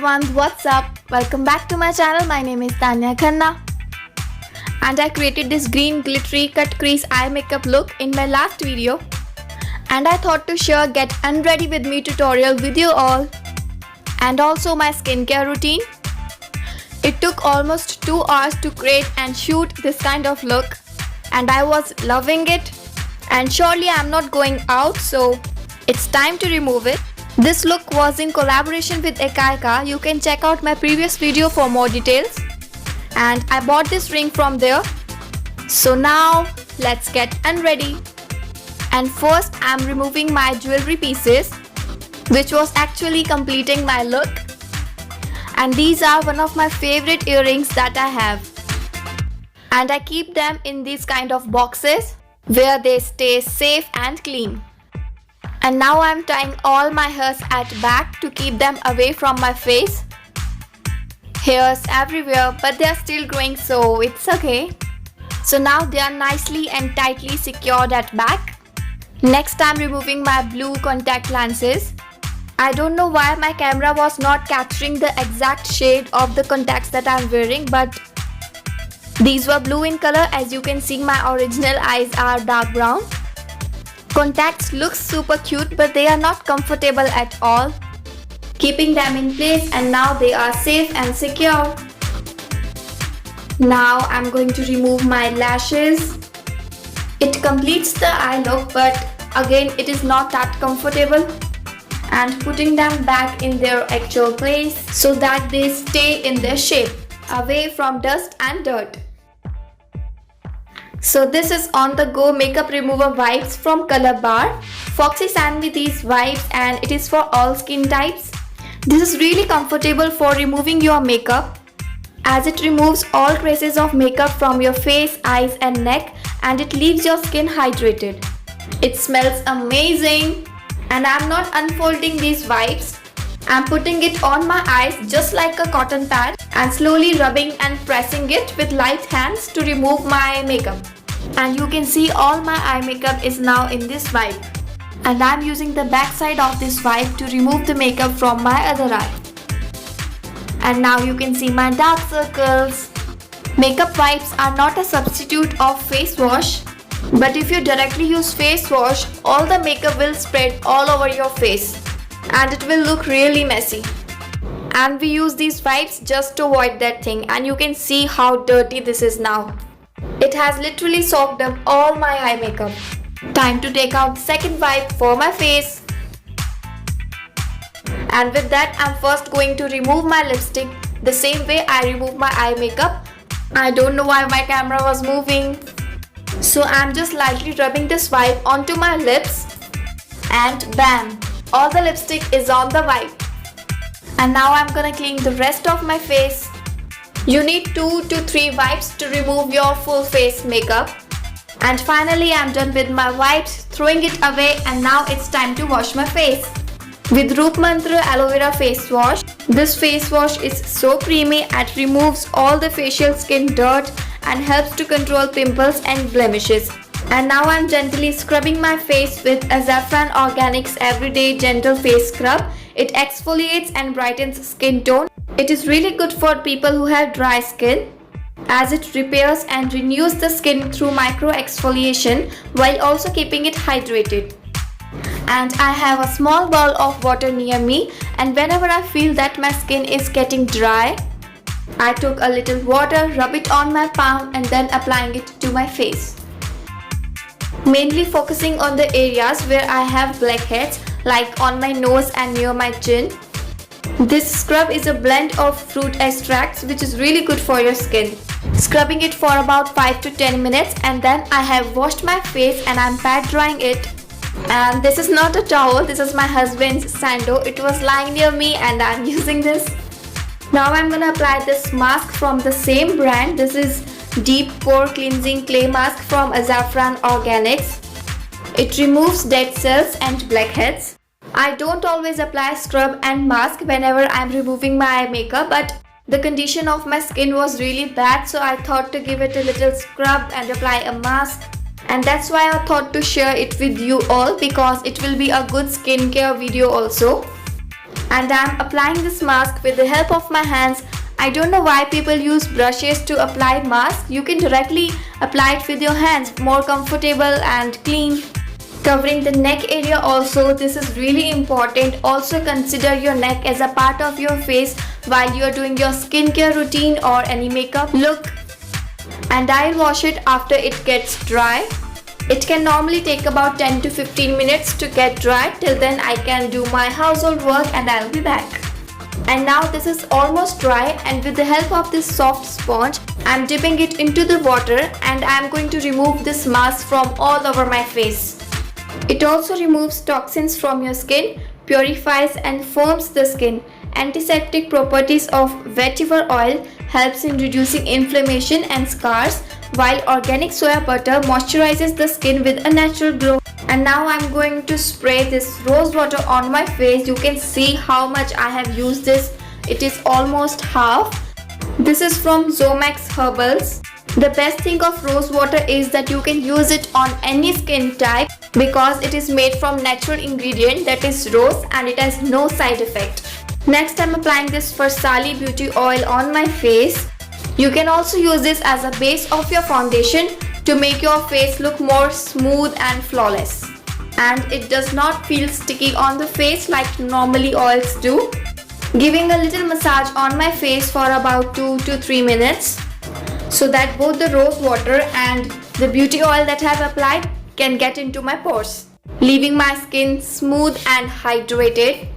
everyone, what's up? Welcome back to my channel. My name is Tanya Khanna and I created this green glittery cut crease eye makeup look in my last video, and I thought to share get unready with me tutorial with you all and also my skincare routine. It took almost 2 hours to create and shoot this kind of look and I was loving it, and surely I'm not going out, so it's time to remove it. This look was in collaboration with Ekaika. You can check out my previous video for more details. And I bought this ring from there. So now let's get unready. And first I'm removing my jewelry pieces, which was actually completing my look. And these are one of my favorite earrings that I have. And I keep them in these kind of boxes where they stay safe and clean. And now I'm tying all my hairs at back to keep them away from my face. Hairs everywhere, but they are still growing, so it's okay. So now they are nicely and tightly secured at back. Next I'm removing my blue contact lenses. I don't know why my camera was not capturing the exact shade of the contacts that I'm wearing, but these were blue in color. As you can see, my original eyes are dark brown. Contacts look super cute, but they are not comfortable at all. Keeping them in place, and now they are safe and secure. Now I'm going to remove my lashes. It completes the eye look, but again it is not that comfortable. And putting them back in their actual place so that they stay in their shape, away from dust and dirt. So this is on the go makeup remover wipes from Color Bar. Foxy sent me these wipes and it is for all skin types. This is really comfortable for removing your makeup, as it removes all traces of makeup from your face, eyes and neck, and it leaves your skin hydrated. It smells amazing, and I'm not unfolding these wipes. I'm putting it on my eyes just like a cotton pad and slowly rubbing and pressing it with light hands to remove my makeup. And you can see all my eye makeup is now in this wipe. And I'm using the back side of this wipe to remove the makeup from my other eye. And now you can see my dark circles. Makeup wipes are not a substitute of face wash, but if you directly use face wash, all the makeup will spread all over your face and it will look really messy. And we use these wipes just to avoid that thing, and you can see how dirty this is now. It has literally soaked up all my eye makeup. Time to take out the second wipe for my face. And with that, I'm first going to remove my lipstick the same way I remove my eye makeup. I don't know why my camera was moving. So I'm just lightly rubbing this wipe onto my lips, and bam! All the lipstick is on the wipe. And now I'm gonna clean the rest of my face. You need 2 to 3 wipes to remove your full face makeup. And finally I'm done with my wipes, throwing it away, and now it's time to wash my face. With Roop Mantra Aloe Vera Face Wash. This face wash is so creamy and removes all the facial skin dirt and helps to control pimples and blemishes. And now I'm gently scrubbing my face with Azafran Organics Everyday Gentle Face Scrub. It exfoliates and brightens skin tone. It is really good for people who have dry skin, as it repairs and renews the skin through micro exfoliation while also keeping it hydrated. And I have a small bowl of water near me, and whenever I feel that my skin is getting dry, I took a little water, rub it on my palm and then applying it to my face. Mainly focusing on the areas where I have blackheads, like on my nose and near my chin. This scrub is a blend of fruit extracts which is really good for your skin. Scrubbing it for about 5 to 10 minutes, and then I have washed my face and I'm pat drying it. And this is not a towel, this is my husband's sando. It was lying near me and I'm using this. Now I'm gonna apply this mask from the same brand. This is Deep Pore Cleansing Clay Mask from Azafran Organics. It removes dead cells and blackheads. I don't always apply scrub and mask whenever I'm removing my eye makeup, but the condition of my skin was really bad, so I thought to give it a little scrub and apply a mask. And that's why I thought to share it with you all, because it will be a good skincare video also. And I'm applying this mask with the help of my hands. I don't know why people use brushes to apply mask. You can directly apply it with your hands, more comfortable and clean. Covering the neck area also, this is really important. Also consider your neck as a part of your face while you are doing your skincare routine or any makeup look. And I'll wash it after it gets dry. It can normally take about 10 to 15 minutes to get dry. Till then I can do my household work and I'll be back. And now this is almost dry, and with the help of this soft sponge, I'm dipping it into the water and I'm going to remove this mask from all over my face. It also removes toxins from your skin, purifies and firms the skin. Antiseptic properties of vetiver oil helps in reducing inflammation and scars, while organic soya butter moisturizes the skin with a natural glow. And now I'm going to spray this rose water on my face. You can see how much I have used this. It is almost half. This is from Zomax Herbals. The best thing of rose water is that you can use it on any skin type because it is made from natural ingredient, that is rose, and it has no side effect. Next, I'm applying this Farsali beauty oil on my face. You can also use this as a base of your foundation to make your face look more smooth and flawless. And it does not feel sticky on the face like normally oils do. Giving a little massage on my face for about 2 to 3 minutes so that both the rose water and the beauty oil that I have applied can get into my pores, leaving my skin smooth and hydrated.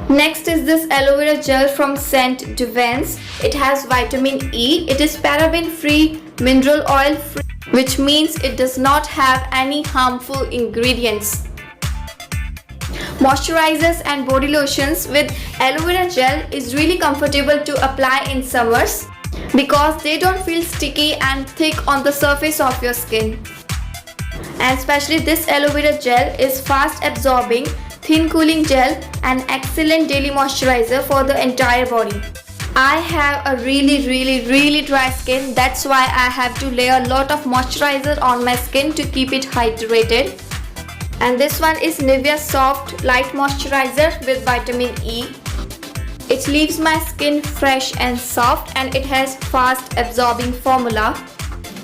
Next is this aloe vera gel from Scent Devance. It has vitamin E. It is paraben free, mineral oil free, which means it does not have any harmful ingredients. Moisturizers and body lotions with aloe vera gel is really comfortable to apply in summers because they don't feel sticky and thick on the surface of your skin. And especially this aloe vera gel is fast absorbing, thin cooling gel, and excellent daily moisturizer for the entire body. I have a really dry skin. That's why I have to lay a lot of moisturizer on my skin to keep it hydrated. And this one is Nivea Soft Light Moisturizer with vitamin E. It leaves my skin fresh and soft, and it has fast absorbing formula,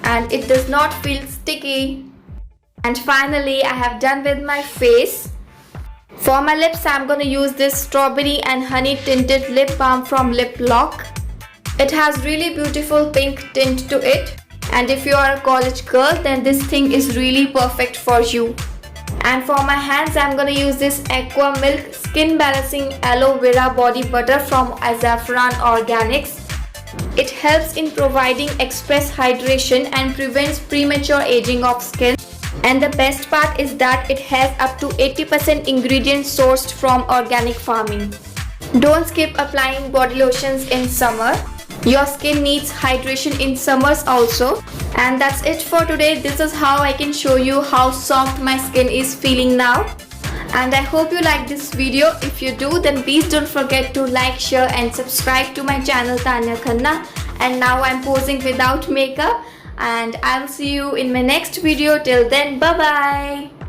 and it does not feel sticky. And finally, I have done with my face. For my lips, I'm going to use this strawberry and honey tinted lip balm from Lip Lock. It has really beautiful pink tint to it, and if you are a college girl, then this thing is really perfect for you. And for my hands, I'm going to use this Aqua Milk Skin Balancing Aloe Vera Body Butter from Azafran Organics. It helps in providing express hydration and prevents premature aging of skin. And the best part is that it has up to 80% ingredients sourced from organic farming. Don't skip applying body lotions in summer. Your skin needs hydration in summers also. And that's it for today. This is how I can show you how soft my skin is feeling now. And I hope you like this video. If you do, then please don't forget to like, share and subscribe to my channel Tanya Khanna. And now I'm posing without makeup. And I'll see you in my next video. Till then, bye bye.